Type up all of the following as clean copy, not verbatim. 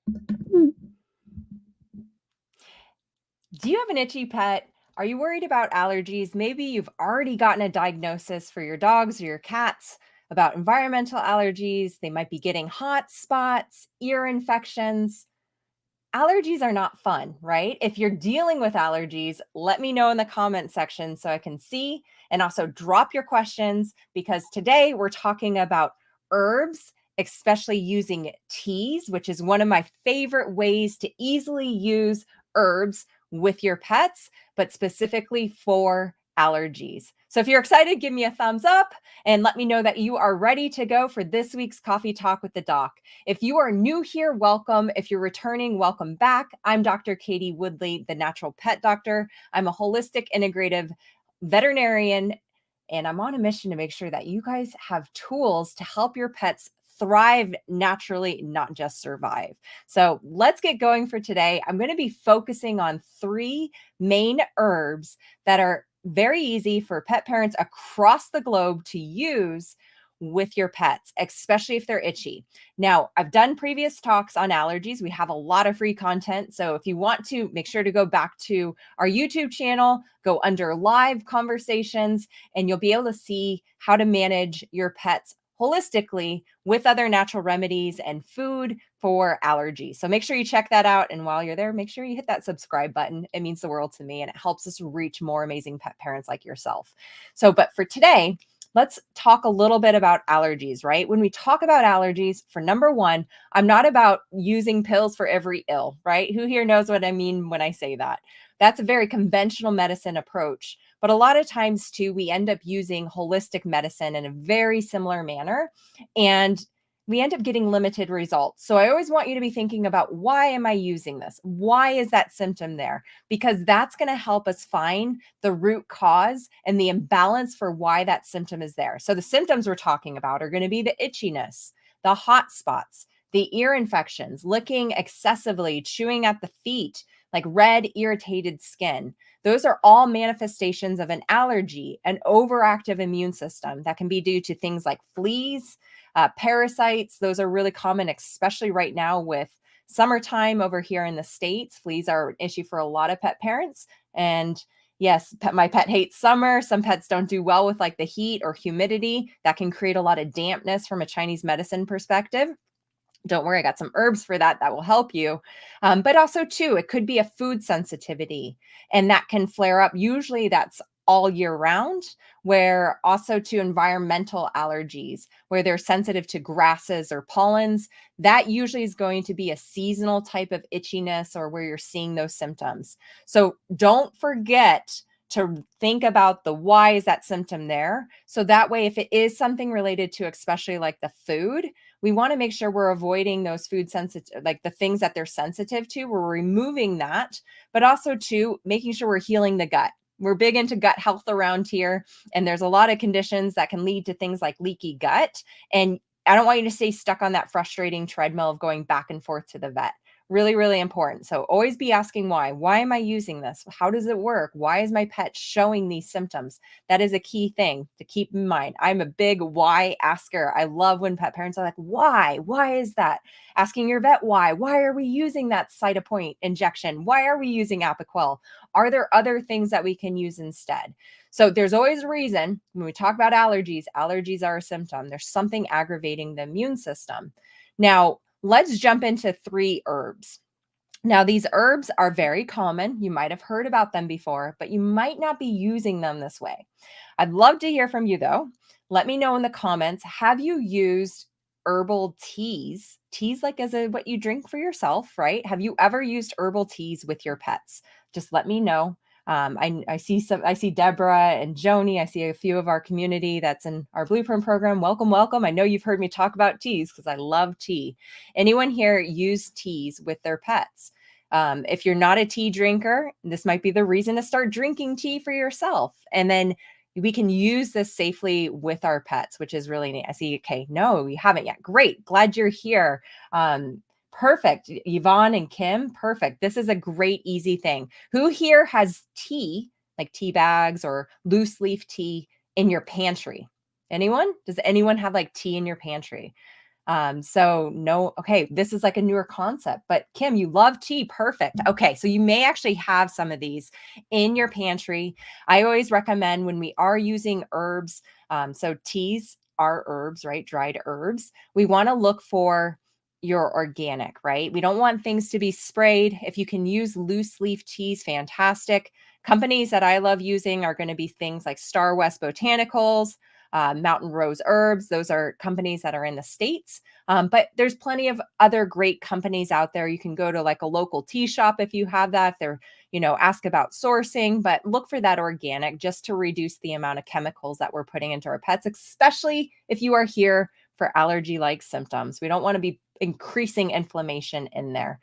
Do you have an itchy pet? Are you worried about allergies? Maybe you've already gotten a diagnosis for your dogs or your cats about environmental allergies. They might be getting hot spots, ear infections. Allergies are not fun, right? If you're dealing with allergies, let me know in the comment section so I can see, and also drop your questions, because today we're talking about herbs, especially using teas, which is one of my favorite ways to easily use herbs with your pets, but specifically for allergies. So if you're excited, give me a thumbs up and let me know that you are ready to go for this week's Coffee Talk with the Doc. If you are new here, welcome. If you're returning, welcome back. I'm Dr. Katie Woodley, the natural pet doctor. I'm a holistic integrative veterinarian, and I'm on a mission to make sure that you guys have tools to help your pets thrive naturally, not just survive. So let's get going for today. I'm going to be focusing on 3 main herbs that are very easy for pet parents across the globe to use with your pets, especially if they're itchy. Now, I've done previous talks on allergies. We have a lot of free content. So if you want to, make sure to go back to our YouTube channel, go under live conversations, and you'll be able to see how to manage your pets holistically with other natural remedies and food for allergies. So make sure you check that out. And while you're there, make sure you hit that subscribe button. It means the world to me, and it helps us reach more amazing pet parents like yourself. So, but for today, let's talk a little bit about allergies, right? When we talk about allergies, for number one, I'm not about using pills for every ill, right? Who here knows what I mean when I say that? That's a very conventional medicine approach. But a lot of times, too, we end up using holistic medicine in a very similar manner, and we end up getting limited results. So I always want you to be thinking about, why am I using this? Why is that symptom there? Because that's going to help us find the root cause and the imbalance for why that symptom is there. So the symptoms we're talking about are going to be the itchiness, the hot spots, the ear infections, licking excessively, chewing at the feet, like red, irritated skin. Those are all manifestations of an allergy, an overactive immune system that can be due to things like fleas, parasites. Those are really common, especially right now with summertime over here in the States. Fleas are an issue for a lot of pet parents. And yes, my pet hates summer. Some pets don't do well with like the heat or humidity. That can create a lot of dampness from a Chinese medicine perspective. Don't worry, I got some herbs for that will help you. But also, too, it could be a food sensitivity, and that can flare up. Usually that's all year round, where also to environmental allergies, where they're sensitive to grasses or pollens. That usually is going to be a seasonal type of itchiness, or where you're seeing those symptoms. So don't forget to think about the why is that symptom there. So that way, if it is something related to, especially like the food, we want to make sure we're avoiding those food sensitive, like the things that they're sensitive to. We're removing that, but also to making sure we're healing the gut. We're big into gut health around here, and there's a lot of conditions that can lead to things like leaky gut. And I don't want you to stay stuck on that frustrating treadmill of going back and forth to the vet. Really, really important. So always be asking why. Why am I using this? How does it work? Why is my pet showing these symptoms? That is a key thing to keep in mind. I'm a big why asker. I love when pet parents are like, why? Why is that? Asking your vet why. Why are we using that Cytopoint injection? Why are we using Apoquel? Are there other things that we can use instead? So there's always a reason. When we talk about allergies, allergies are a symptom. There's something aggravating the immune system. Now, let's jump into 3 herbs. Now, these herbs are very common. You might have heard about them before, but you might not be using them this way. I'd love to hear from you, though. Let me know in the comments, have you used herbal teas? Teas like as a what you drink for yourself, right? Have you ever used herbal teas with your pets? Just let me know. I see Deborah and Joni. I see a few of our community that's in our Blueprint program. Welcome, welcome. I know you've heard me talk about teas because I love tea. Anyone here use teas with their pets? If you're not a tea drinker, this might be the reason to start drinking tea for yourself. And then we can use this safely with our pets, which is really neat. I see, okay, no, we haven't yet. Great. Glad you're here. Perfect. Yvonne and Kim, perfect. This is a great, easy thing. Who here has tea, like tea bags or loose leaf tea in your pantry? Anyone? Does anyone have like tea in your pantry? So no, okay, this is like a newer concept, but Kim, you love tea. Perfect. Okay, so you may actually have some of these in your pantry. I always recommend when we are using herbs, so teas are herbs, right? Dried herbs. We want to look for your organic, right? We don't want things to be sprayed. If you can use loose leaf teas, fantastic. Companies that I love using are going to be things like Star West Botanicals, Mountain Rose Herbs. Those are companies that are in the States. But there's plenty of other great companies out there. You can go to like a local tea shop if you have that. If they're, ask about sourcing, but look for that organic just to reduce the amount of chemicals that we're putting into our pets, especially if you are here for allergy like symptoms. We don't want to be increasing inflammation in there.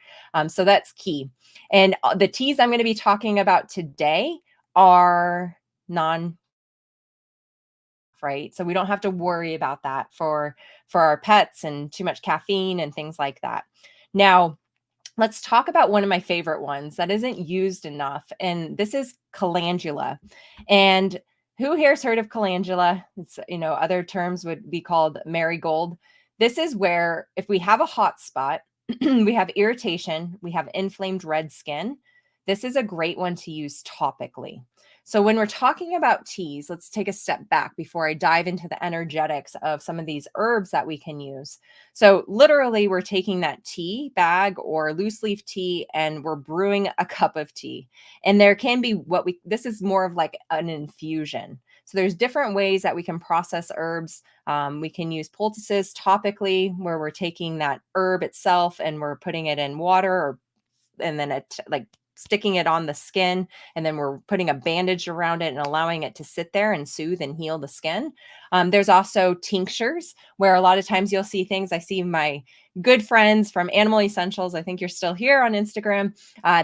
So that's key. And the teas I'm going to be talking about today are non, right? So we don't have to worry about that for our pets and too much caffeine and things like that. Now, let's talk about one of my favorite ones that isn't used enough, and this is calendula. And who here's heard of calendula? It's, other terms would be called marigold. This is where if we have a hot spot, we have irritation, we have inflamed red skin, this is a great one to use topically. So when we're talking about teas, let's take a step back before I dive into the energetics of some of these herbs that we can use. So literally we're taking that tea bag or loose leaf tea and we're brewing a cup of tea. And there can be this is more of like an infusion. So there's different ways that we can process herbs. We can use poultices topically where we're taking that herb itself and we're putting it in water and then like sticking it on the skin, and then we're putting a bandage around it and allowing it to sit there and soothe and heal the skin. There's also tinctures where a lot of times you'll see things. I see my good friends from Animal Essentials, I think you're still here on Instagram.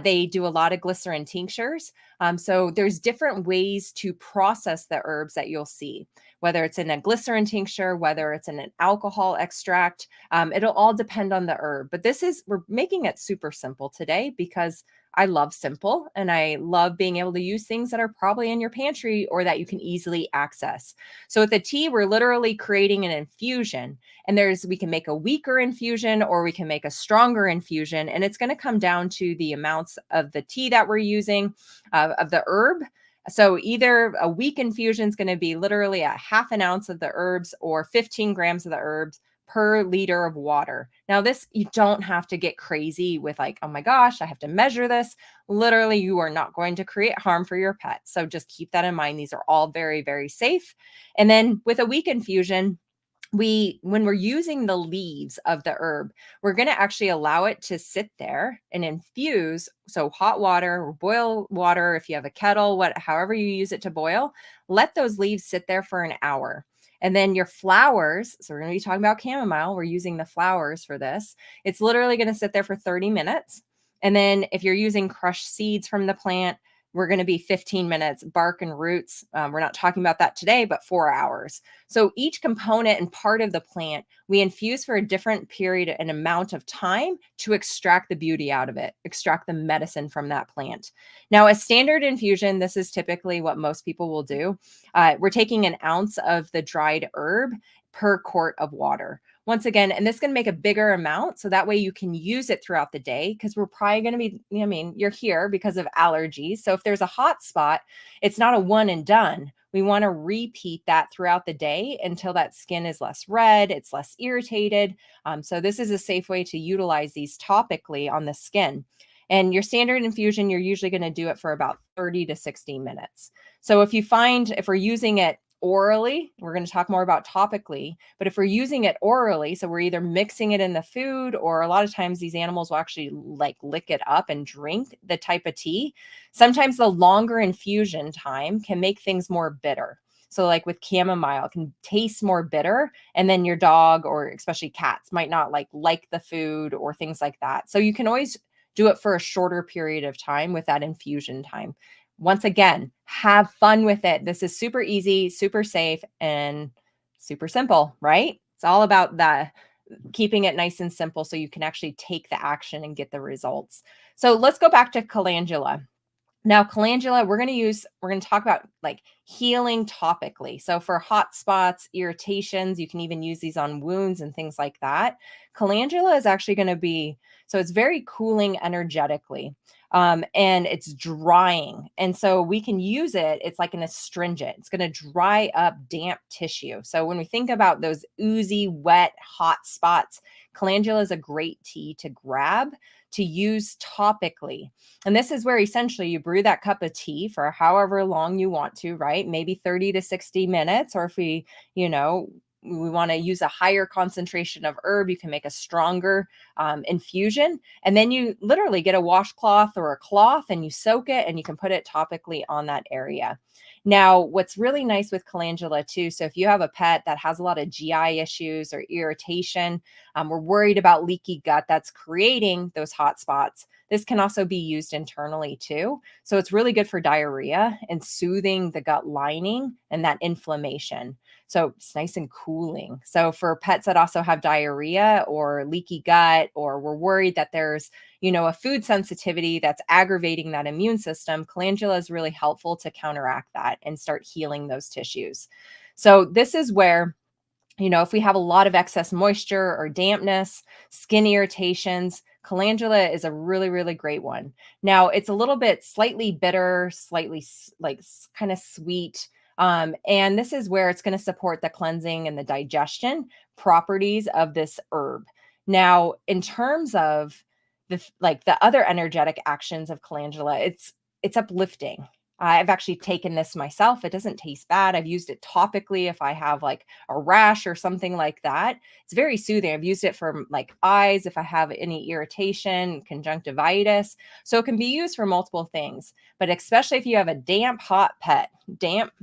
They do a lot of glycerin tinctures. So there's different ways to process the herbs that you'll see, whether it's in a glycerin tincture, whether it's in an alcohol extract. It'll all depend on the herb. But we're making it super simple today because I love simple and I love being able to use things that are probably in your pantry or that you can easily access. So with the tea, we're literally creating an infusion, and we can make a weaker infusion or we can make a stronger infusion. And it's going to come down to the amounts of the tea that we're using, of the herb. So either a weak infusion is going to be literally a half an ounce of the herbs or 15 grams of the herbs per liter of water. Now, this, you don't have to get crazy with like, oh my gosh, I have to measure this. Literally, you are not going to create harm for your pet. So just keep that in mind. These are all very, very safe. And then with a weak infusion, when we're using the leaves of the herb, we're going to actually allow it to sit there and infuse. So hot water or boil water, if you have a kettle, however you use it to boil, let those leaves sit there for an hour. And then your flowers, so we're going to be talking about chamomile. We're using the flowers for this. It's literally going to sit there for 30 minutes. And then if you're using crushed seeds from the plant, we're going to be 15 minutes, bark and roots. We're not talking about that today, but 4 hours. So each component and part of the plant, we infuse for a different period and amount of time to extract the beauty out of it, extract the medicine from that plant. Now, a standard infusion, this is typically what most people will do. We're taking an ounce of the dried herb per quart of water. Once again, and this is going to make a bigger amount so that way you can use it throughout the day, because we're probably going to be, you're here because of allergies. So if there's a hot spot, it's not a one and done. We want to repeat that throughout the day until that skin is less red, it's less irritated. So this is a safe way to utilize these topically on the skin. And your standard infusion, you're usually going to do it for about 30 to 60 minutes. So if we're using it orally, we're going to talk more about topically, but if we're using it orally, so we're either mixing it in the food, or a lot of times these animals will actually like lick it up and drink the type of tea. Sometimes the longer infusion time can make things more bitter. So like with chamomile, it can taste more bitter, and then your dog or especially cats might not like the food or things like that. So you can always do it for a shorter period of time with that infusion time. Once again, have fun with it. This is super easy, super safe, and super simple, right? It's all about keeping it nice and simple so you can actually take the action and get the results. So let's go back to calendula. Now, calendula, we're going to talk about like healing topically. So, for hot spots, irritations, you can even use these on wounds and things like that. Calendula is actually going to be, so it's very cooling energetically, and it's drying. And so, we can use it, it's like an astringent, it's going to dry up damp tissue. So, when we think about those oozy, wet, hot spots, calendula is a great tea to grab to use topically. And this is where essentially you brew that cup of tea for however long you want to, right? Maybe 30 to 60 minutes. Or if you know, we want to use a higher concentration of herb, you can make a stronger infusion. And then you literally get a washcloth or a cloth and you soak it and you can put it topically on that area. Now, what's really nice with calendula too, so if you have a pet that has a lot of GI issues or irritation, we're worried about leaky gut that's creating those hot spots. This can also be used internally too. So it's really good for diarrhea and soothing the gut lining and that inflammation. So it's nice and cooling. So for pets that also have diarrhea or leaky gut, or we're worried that there's, a food sensitivity that's aggravating that immune system, calendula is really helpful to counteract that and start healing those tissues. So this is where, if we have a lot of excess moisture or dampness, skin irritations, calendula is a really, really great one. Now, it's a little bit slightly bitter, slightly kind of sweet. And this is where it's going to support the cleansing and the digestion properties of this herb. Now, in terms of the other energetic actions of calendula, it's uplifting. I've actually taken this myself. It doesn't taste bad. I've used it topically if I have like a rash or something like that. It's very soothing. I've used it for like eyes if I have any irritation, conjunctivitis. So it can be used for multiple things, but especially if you have a damp, hot pet, damp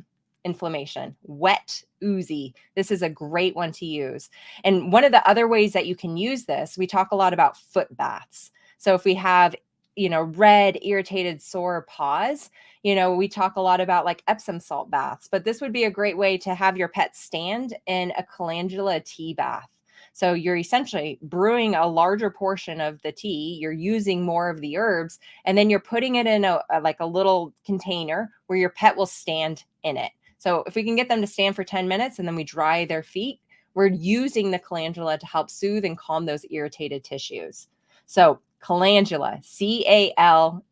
inflammation, wet, oozy. This is a great one to use. And one of the other ways that you can use this, we talk a lot about foot baths. So if we have, red, irritated, sore paws, we talk a lot about like Epsom salt baths, but this would be a great way to have your pet stand in a calendula tea bath. So you're essentially brewing a larger portion of the tea, you're using more of the herbs, and then you're putting it in a little container where your pet will stand in it. So if we can get them to stand for 10 minutes and then we dry their feet, we're using the calendula to help soothe and calm those irritated tissues. So calendula, calendula,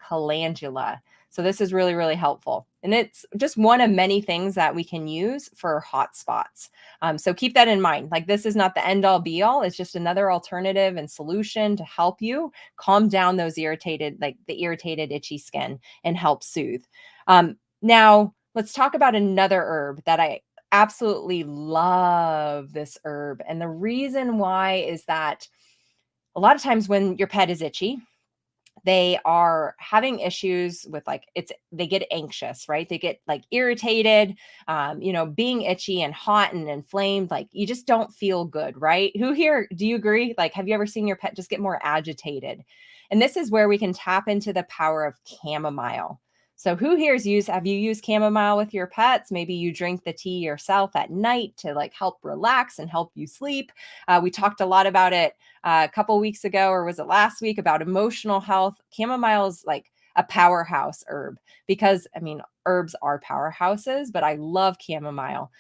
calendula. So this is really, really helpful. And it's just one of many things that we can use for hot spots. So keep that in mind. Like, this is not the end all be all. It's just another alternative and solution to help you calm down those the irritated, itchy skin and help soothe. Now, let's talk about another herb that I absolutely love, this herb. And the reason why is that a lot of times when your pet is itchy, they are having issues with they get anxious, right? They get like irritated, being itchy and hot and inflamed, like you just don't feel good, right? Who here, do you agree? Like, have you ever seen your pet just get more agitated? And this is where we can tap into the power of chamomile. So who here's have you used chamomile with your pets? Maybe you drink the tea yourself at night to like help relax and help you sleep. We talked a lot about it a couple weeks ago, or was it last week, about emotional health. Chamomile is like a powerhouse herb because, I mean, herbs are powerhouses, but I love chamomile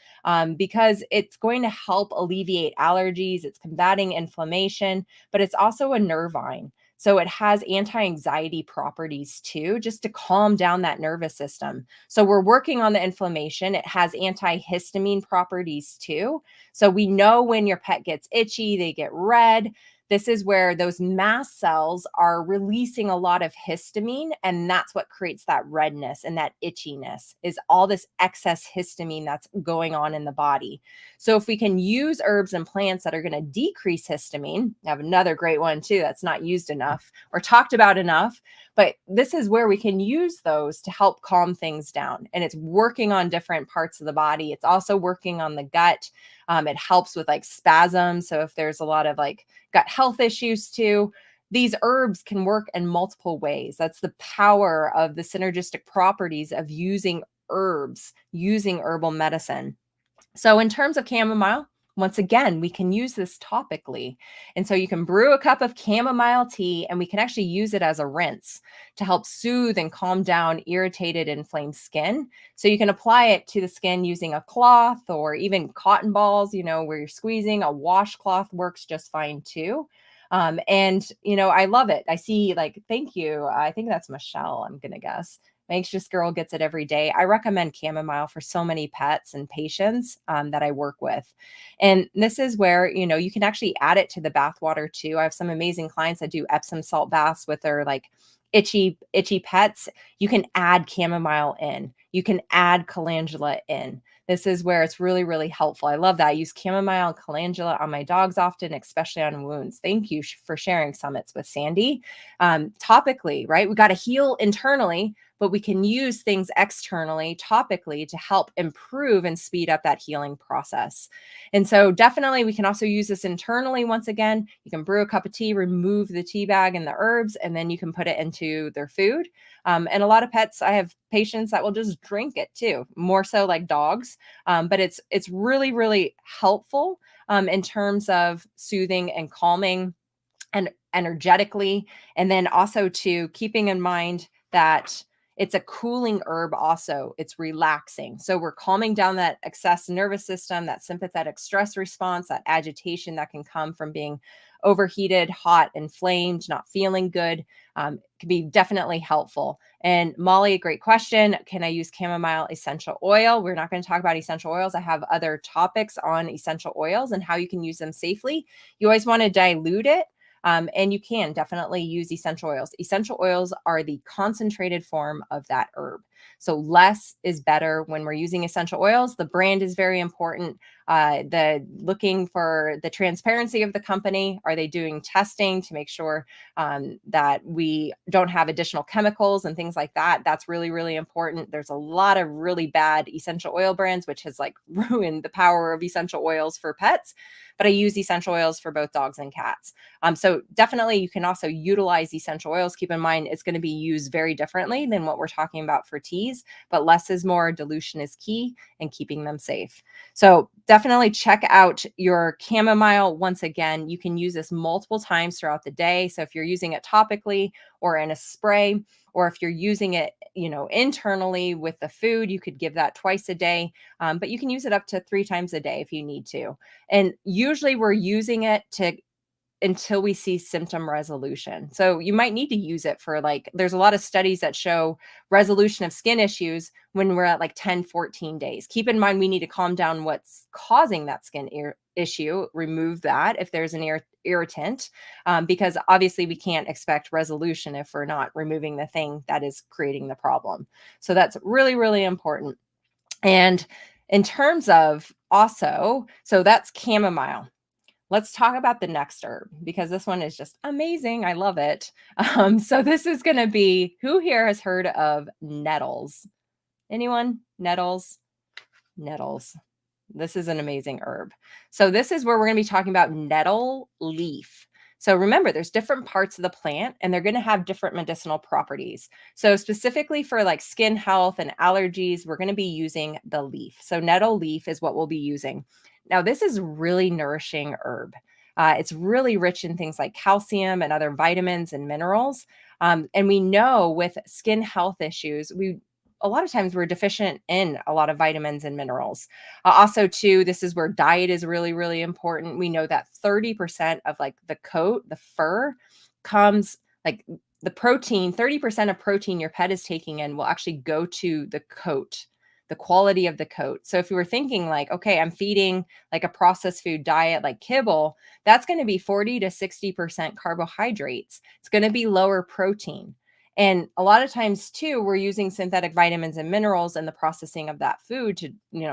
because it's going to help alleviate allergies. It's combating inflammation, but it's also a nervine. So it has anti-anxiety properties too, just to calm down that nervous system. So we're working on the inflammation. It has antihistamine properties too. So we know when your pet gets itchy, they get red. This is where those mast cells are releasing a lot of histamine, and that's what creates that redness and that itchiness, is all this excess histamine that's going on in the body. So if we can use herbs and plants that are going to decrease histamine, I have another great one too that's not used enough or talked about enough, but this is where we can use those to help calm things down. And it's working on different parts of the body. It's also working on the gut. It helps with like spasms. So if there's a lot of like gut health issues too, these herbs can work in multiple ways. That's the power of the synergistic properties of using herbs, using herbal medicine. So in terms of chamomile, Once again, we can use this topically. And so you can brew a cup of chamomile tea, and we can actually use it as a rinse to help soothe and calm down irritated, inflamed skin. So you can apply it to the skin using a cloth or even cotton balls, where you're squeezing. A washcloth works just fine too. And I love it. I see, like, thank you. I think that's Michelle, I'm gonna guess. My anxious girl gets it every day. I recommend chamomile for so many pets and patients that I work with. And this is where, you can actually add it to the bath water too. I have some amazing clients that do Epsom salt baths with their like itchy pets. You can add chamomile in. You can add calendula in. This is where it's really, really helpful. I love that. I use chamomile and calendula on my dogs often, especially on wounds. Thank you for sharing summits with Sandy. Topically, right? We got to heal internally, but we can use things externally, topically, to help improve and speed up that healing process. And so definitely we can also use this internally. Once again, you can brew a cup of tea, remove the tea bag and the herbs, and then you can put it into their food. And a lot of pets, I have patients that will just drink it too, more so like dogs. But it's really, really helpful in terms of soothing and calming and energetically. And then also to keeping in mind that it's a cooling herb also. It's relaxing. So we're calming down that excess nervous system, that sympathetic stress response, that agitation that can come from being overheated, hot, inflamed, not feeling good. Can be definitely helpful. And Molly, a great question. Can I use chamomile essential oil? We're not going to talk about essential oils. I have other topics on essential oils and how you can use them safely. You always want to dilute it. And you can definitely use essential oils. Essential oils are the concentrated form of that herb. So less is better when we're using essential oils. The brand is very important. The looking for the transparency of the company. Are they doing testing to make sure that we don't have additional chemicals and things like that? That's really, really important. There's a lot of really bad essential oil brands, which has like ruined the power of essential oils for pets. But I use essential oils for both dogs and cats. So definitely you can also utilize essential oils. Keep in mind, it's going to be used very differently than what we're talking about for teas, but less is more. Dilution is key and keeping them safe. So definitely check out your chamomile. Once again, you can use this multiple times throughout the day. So if you're using it topically or in a spray, or if you're using it, internally with the food, you could give that twice a day. But you can use it up to 3 times a day if you need to. And usually we're using it until we see symptom resolution. So you might need to use it for there's a lot of studies that show resolution of skin issues when we're at 10, 14 days. Keep in mind, we need to calm down what's causing that skin issue, remove that if there's an irritant, because obviously we can't expect resolution if we're not removing the thing that is creating the problem. So that's really, really important. And in terms of also, so that's chamomile. Let's talk about the next herb because this one is just amazing. I love it. So this is going to be, who here has heard of nettles? Anyone? Nettles? Nettles. This is an amazing herb. So this is where we're going to be talking about nettle leaf. So remember, there's different parts of the plant and they're going to have different medicinal properties. So specifically for skin health and allergies, we're going to be using the leaf. So nettle leaf is what we'll be using. Now, this is really nourishing herb. It's really rich in things like calcium and other vitamins and minerals. And we know with skin health issues, a lot of times we're deficient in a lot of vitamins and minerals. Also, too, this is where diet is really, really important. We know that 30% of the coat, the fur, comes the protein, 30% of protein your pet is taking in will actually go to the coat, the quality of the coat. So if you were thinking okay, I'm feeding a processed food diet like kibble, that's going to be 40 to 60% carbohydrates. It's going to be lower protein. And a lot of times too, we're using synthetic vitamins and minerals in the processing of that food to,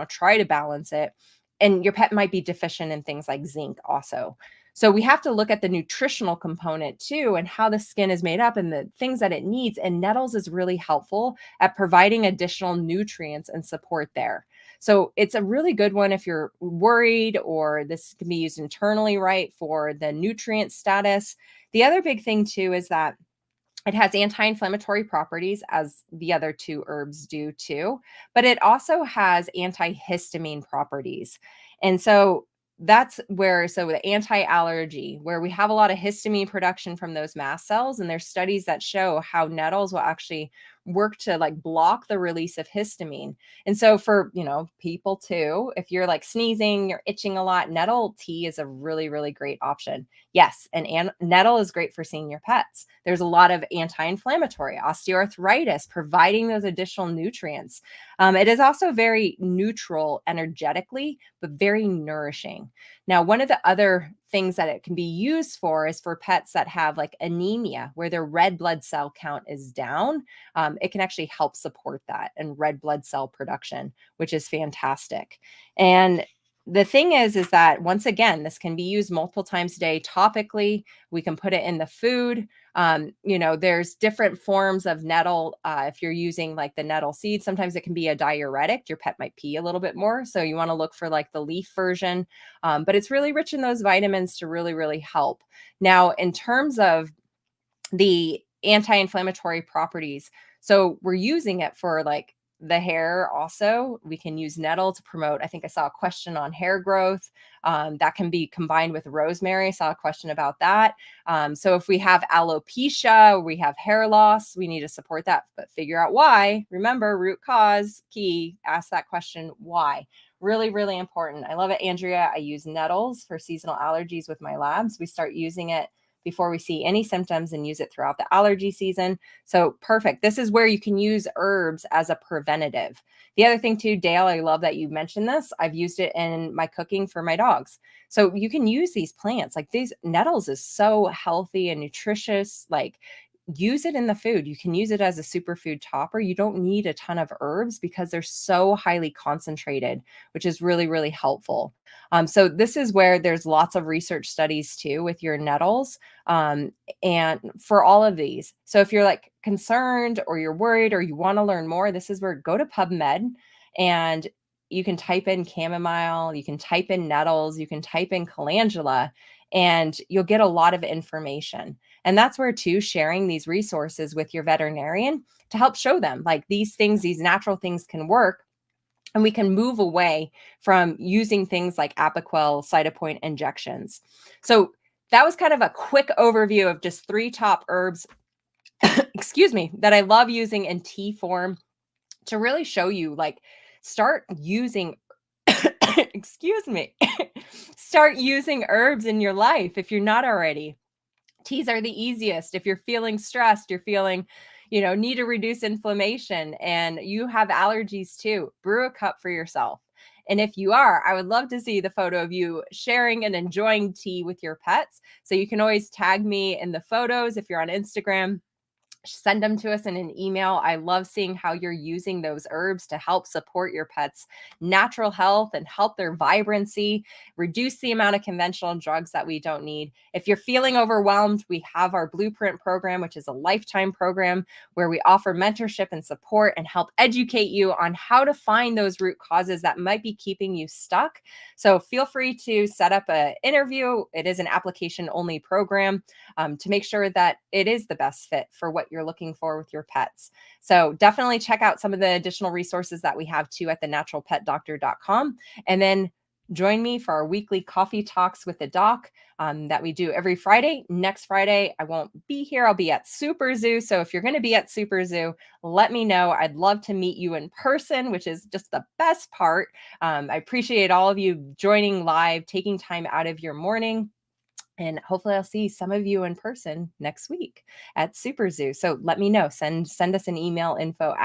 try to balance it. And your pet might be deficient in things like zinc also. So we have to look at the nutritional component too, and how the skin is made up and the things that it needs. And nettles is really helpful at providing additional nutrients and support there. So it's a really good one if you're worried, or this can be used internally, right, for the nutrient status. The other big thing too is that it has anti-inflammatory properties, as the other 2 herbs do too, but it also has antihistamine properties. And so that's where, so the anti-allergy, where we have a lot of histamine production from those mast cells, and there's studies that show how nettles will actually work to like block the release of histamine. And so for, people too, if you're like sneezing, you're itching a lot, nettle tea is a really, really great option. Yes, and nettle is great for seeing your pets. There's a lot of anti-inflammatory, osteoarthritis, providing those additional nutrients. It is also very neutral energetically, but very nourishing. Now, one of the other things that it can be used for is for pets that have like anemia, where their red blood cell count is down. It can actually help support that and red blood cell production, which is fantastic. And the thing is that once again, this can be used multiple times a day topically. We can put it in the food. There's different forms of nettle. If you're using like the nettle seed, sometimes it can be a diuretic. Your pet might pee a little bit more. So you want to look for like the leaf version. But it's really rich in those vitamins to really, really help. Now, in terms of the anti-inflammatory properties, so we're using it for like the hair also. We can use nettle to promote, I think I saw a question on hair growth. That can be combined with rosemary. I saw a question about that. So if we have alopecia, we have hair loss, we need to support that, but figure out why. Remember, root cause, key, ask that question, why? Really, really important. I love it, Andrea. I use nettles for seasonal allergies with my labs. We start using it before we see any symptoms and use it throughout the allergy season. So perfect. This is where you can use herbs as a preventative. The other thing too, Dale, I love that you mentioned this. I've used it in my cooking for my dogs. So you can use these plants. Like these nettles is so healthy and nutritious. Like use it in the food. You can use it as a superfood topper. You don't need a ton of herbs because they're so highly concentrated, which is really, really helpful. So this is where there's lots of research studies too with your nettles, and for all of these. So if you're like concerned or you're worried or you want to learn more, this is where go to PubMed and you can type in chamomile, you can type in nettles, you can type in calendula, and you'll get a lot of information. And that's where too, sharing these resources with your veterinarian to help show them like these things, these natural things can work. And we can move away from using things like Apoquel, Cytopoint injections. So that was kind of a quick overview of just 3 top herbs, excuse me, that I love using in tea form to really show you like start using excuse me, start using herbs in your life if you're not already. Teas are the easiest. If you're feeling stressed, you're feeling, need to reduce inflammation and you have allergies too, brew a cup for yourself. And if you are, I would love to see the photo of you sharing and enjoying tea with your pets. So you can always tag me in the photos if you're on Instagram. Send them to us in an email. I love seeing how you're using those herbs to help support your pets' natural health and help their vibrancy, reduce the amount of conventional drugs that we don't need. If you're feeling overwhelmed, we have our Blueprint program, which is a lifetime program where we offer mentorship and support and help educate you on how to find those root causes that might be keeping you stuck. So feel free to set up an interview. It is an application only program to make sure that it is the best fit for what you're looking for with your pets. So definitely check out some of the additional resources that we have too at thenaturalpetdoctor.com. And then join me for our weekly coffee talks with the doc that we do every Friday. Next Friday, I won't be here. I'll be at Super Zoo. So if you're going to be at Super Zoo, let me know. I'd love to meet you in person, which is just the best part. I appreciate all of you joining live, taking time out of your morning. And hopefully I'll see some of you in person next week at Super Zoo. So let me know. Send us an email info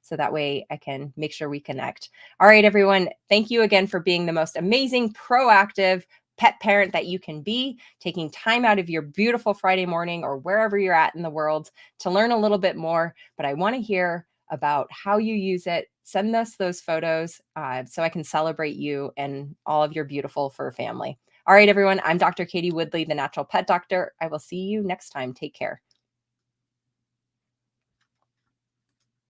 so that way I can make sure we connect. All right, everyone. Thank you again for being the most amazing, proactive pet parent that you can be, taking time out of your beautiful Friday morning or wherever you're at in the world to learn a little bit more. But I want to hear about how you use it. Send us those photos so I can celebrate you and all of your beautiful fur family. All right, everyone, I'm Dr. Katie Woodley, the Natural Pet Doctor. I will see you next time. Take care.